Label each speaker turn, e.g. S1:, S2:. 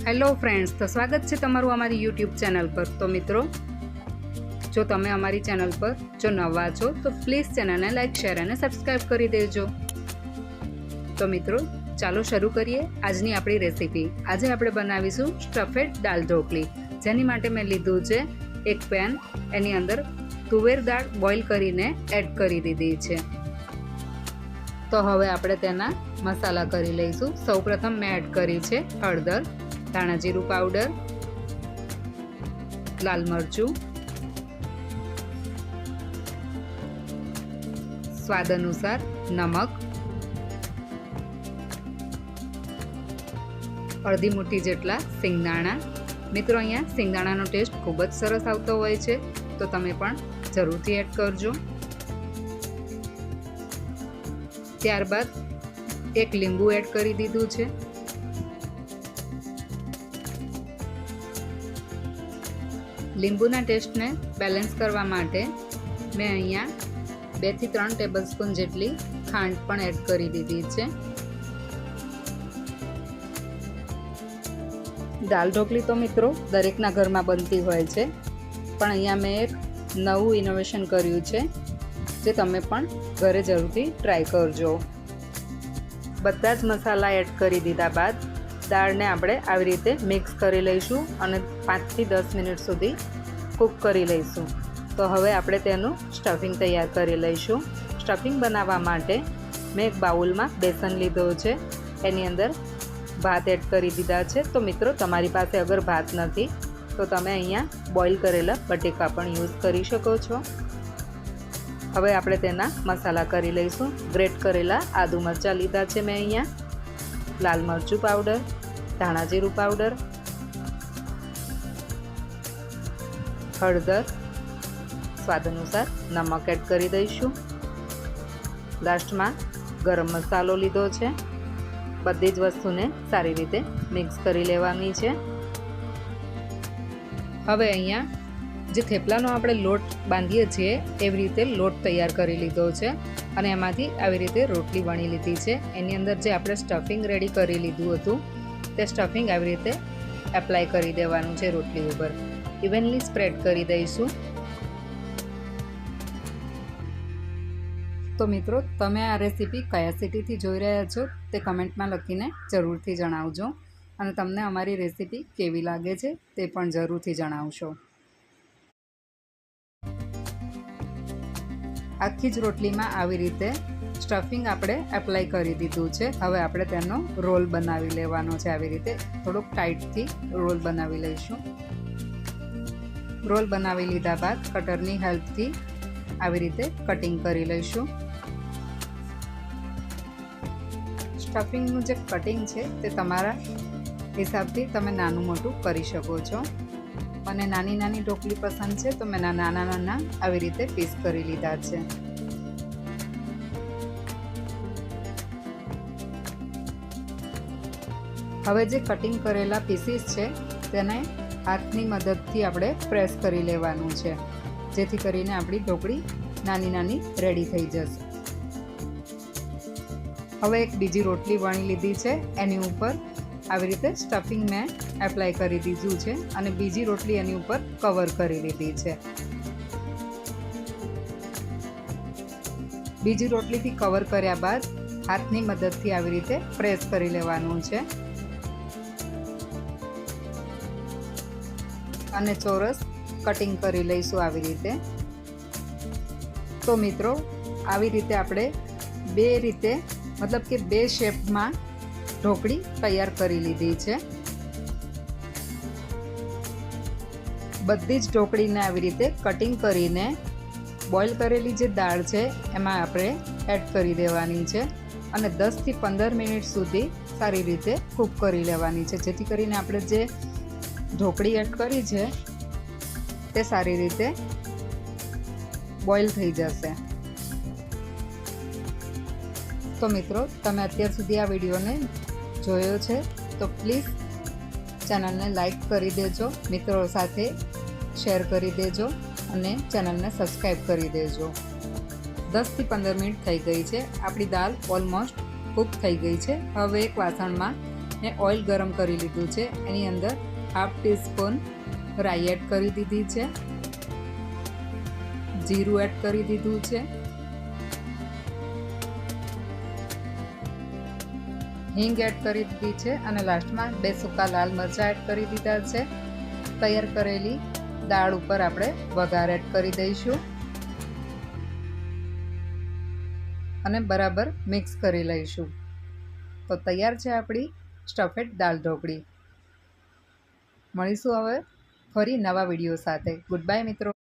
S1: Hello friends, તો સ્વાગત છે તમારું અમારી યુટ્યુબ ચેનલ પર। તો મિત્રો, જો તમે અમારી ચેનલ પર જો નવા છો તો પ્લીઝ ચેનલને લાઇક, શેર અને સબસ્ક્રાઈબ કરી દેજો। તો મિત્રો, ચાલો શરૂ કરીએ આજની આપણી રેસીપી। આજે આપણે બનાવીશું સ્ટફેડ દાલ ઢોકળી, જેની માટે મેં લીધું છે એક પેન। એની અંદર તુવેર દાળ બોઇલ કરીને એડ કરી દીધી છે। તો હવે આપણે તેના મસાલા કરી લઈશું। સૌપ્રથમ મેં એડ કરી છે હળદર, ધાણા જીરું પાવડર, લાલ મરચું, સ્વાદ અનુસાર નમક, અડધી મુઠ્ઠી જેટલા સિંગદાણા। મિત્રો, અહીંયા સિંગદાણાનો ટેસ્ટ ખૂબ જ સરસ આવતો હોય છે, તો તમે પણ જરૂરથી એડ કરજો। ત્યારબાદ એક લીંબુ એડ કરી દીધું છે। લીંબુના ટેસ્ટને બેલેન્સ કરવા માટે મેં અહીંયા 2 થી 3 ટેબલસ્પૂન જેટલી ખાંડ પણ એડ કરી દીધી છે। દાલ ઢોકળી તો મિત્રો દરેકના ઘરમાં બનતી હોય છે, પણ અહીંયા મેં એક નવું ઇનોવેશન કર્યું છે, જે તમે પણ ઘરે જરૂરથી ટ્રાય કરજો। બધા જ મસાલા એડ કરી દીધા બાદ દાળને આપણે આવી રીતે મિક્સ કરી લઈશું અને 5 થી 10 મિનિટ સુધી કૂક કરી લઈશું। તો હવે આપણે તેનું સ્ટફિંગ તૈયાર કરી લઈશું। સ્ટફિંગ બનાવવા માટે મેં એક બાઉલમાં બેસન લીધો છે, એની અંદર ભાત એડ કરી દીધા છે। તો મિત્રો, તમારી પાસે અગર ભાત નથી તો તમે અહીંયા બોઇલ કરેલા બટેકા પણ યુઝ કરી શકો છો। હવે આપણે તેના મસાલા કરી લઈશું। ગ્રેટ કરેલા આદુ મરચાં લીધા છે મેં અહીંયા, લાલ મરચું પાવડર, ધાણા જીરું પાવડર, હળદર, સ્વાદ અનુસાર નમક એડ કરી દઈશું। લાસ્ટમાં ગરમ મસાલો લીધો છે। બધી જ વસ્તુને સારી રીતે મિક્સ કરી લેવાની છે। હવે અહીંયા જે થેપલાનો આપણે લોટ બાંધીએ છીએ એવી રીતે લોટ તૈયાર કરી લીધો છે અને એમાંથી આવી રીતે રોટલી વણી લીધી છે। એની અંદર જે આપણે સ્ટફિંગ રેડી કરી લીધું હતું તે સ્ટફિંગ આવી રીતે એપ્લાય કરી દેવાનું છે રોટલી ઉપર। ઇવનલી સ્પ્રેડ કરી દઈશું। તો મિત્રો, તમે આ રેસીપી કયા સિટીથી જોઈ રહ્યા છો તે કમેન્ટમાં લખીને જરૂરથી જણાવજો, અને તમને અમારી રેસીપી કેવી લાગે છે તે પણ જરૂરથી જણાવશો। આખી જ રોટલીમાં આવી રીતે સ્ટફિંગ આપણે એપ્લાય કરી દીધું છે। હવે આપણે તેનો રોલ બનાવી લેવાનો છે। આવી રીતે થોડોક ટાઈટથી રોલ બનાવી લઈશું। રોલ બનાવી લીધા બાદ કટરની હેલ્પથી આવી રીતે કટિંગ કરી લઈશું। સ્ટફિંગનું જે કટિંગ છે તે તમારા હિસાબથી તમે નાનું મોટું કરી શકો છો। મને નાની નાની ઢોકળી પસંદ છે, તો મેં નાના નાના આવી રીતે પીસ કરી લીધા છે। હવે જે કટિંગ કરેલા પીસીસ છે તેને હાથની મદદથી આપણે પ્રેસ કરી લેવાનું છે, જેથી કરીને આપણી ઢોકળી નાની નાની રેડી થઈ જશે। હવે એક બીજી રોટલી વણી લીધી છે, એની ઉપર આવી રીતે સ્ટફિંગ મેં એપ્લાય કરી દીધું છે અને બીજી રોટલી એની ઉપર કવર કરી લીધી છે। બીજી રોટલીથી કવર કર્યા બાદ હાથની મદદથી આવી રીતે પ્રેસ કરી લેવાનું છે અને ચોરસ કટિંગ કરી લઈશું આવી રીતે। તો મિત્રો, આવી રીતે આપણે બે શેપમાં ઢોકળી તૈયાર કરી લીધી છે। બધી જ ઢોકળીને આવી રીતે કટિંગ કરીને બોઇલ કરેલી જે દાળ છે એમાં આપણે એડ કરી દેવાની છે અને 10 થી 15 મિનિટ સુધી સારી રીતે કૂક કરી લેવાની છે, જેથી કરીને આપણે જે ઢોકળી એડ કરી છે તે સારી રીતે બોઇલ થઈ જશે। તો મિત્રો, તમે અત્યાર સુધી આ વિડીયોને જોયો છે તો પ્લીઝ ચેનલને લાઈક કરી દેજો, મિત્રો સાથે શેર કરી દેજો અને ચેનલને સબસ્ક્રાઈબ કરી દેજો। 10 થી 15 મિનિટ થઈ ગઈ છે, આપણી દાળ ઓલમોસ્ટ કૂક થઈ ગઈ છે। હવે એક વાસણમાં મેં ઓઇલ ગરમ કરી લીધું છે. એની અંદર હાફ ટીસ્પૂન રાઈ એડ કરી દીધી છે, જીરું એડ કરી દીધું છે, હિંગ એડ કરી દીધી છે અને લાસ્ટમાં 2 સૂકા લાલ મરચાં એડ કરી દીધા છે. તૈયાર કરેલી દાળ ઉપર આપણે વઘાર એડ કરી દઈશું અને બરાબર મિક્સ કરી લઈશું. તો તૈયાર છે આપણી સ્ટફેડ દાળ ઢોકળી. મળીશું હવે ફરી નવા વિડીયો સાથે. ગુડ બાય મિત્રો.